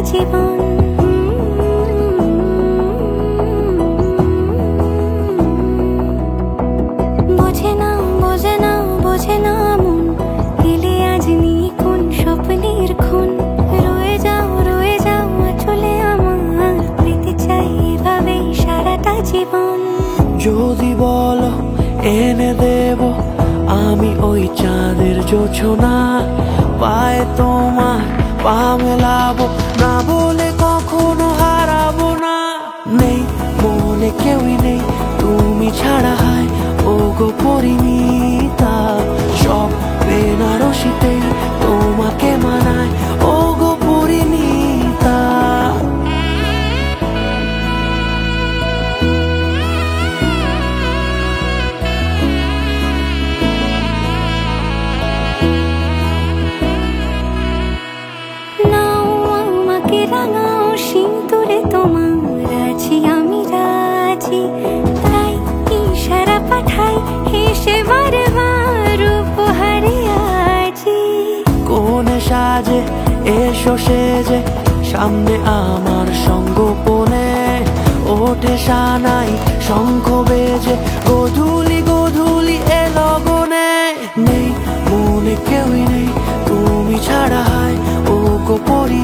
জীবন। বোঝে না বোঝে না বোঝে না মন, এলে আজ নিখুন স্বপ্নের খুন। রয়ে যাও চলে আমার, পেতে চাই এভাবেই সারাটা জীবন। যদি বলো এনে দেব আমি ওই চাঁদের জোছনা, পায়ে তোমার পা মেলাবো, না বলে কখনো হারাবো না। নেই মনে কেউই নেই তুমি ছাড়া, হায় ও গো পরিণীতা। সব বেনারসিতেই তোমাকে মানায় ও গো পরিণীতা। রাঙাও সিঁদুরে তোমার আছি আমি রাজি, তাই ইশারা পাঠাই হেসে বারবার উপহারে আজি। কোনে সাজে এসো সেজে সামনে আমার সঙ্গোপনে, ওঠে সানাই শঙ্খ বেজে গধূলি গধূলি এ লগনে। নেই মনে কেউই নেই তুমি ছাড়া, হায় ও গো পরি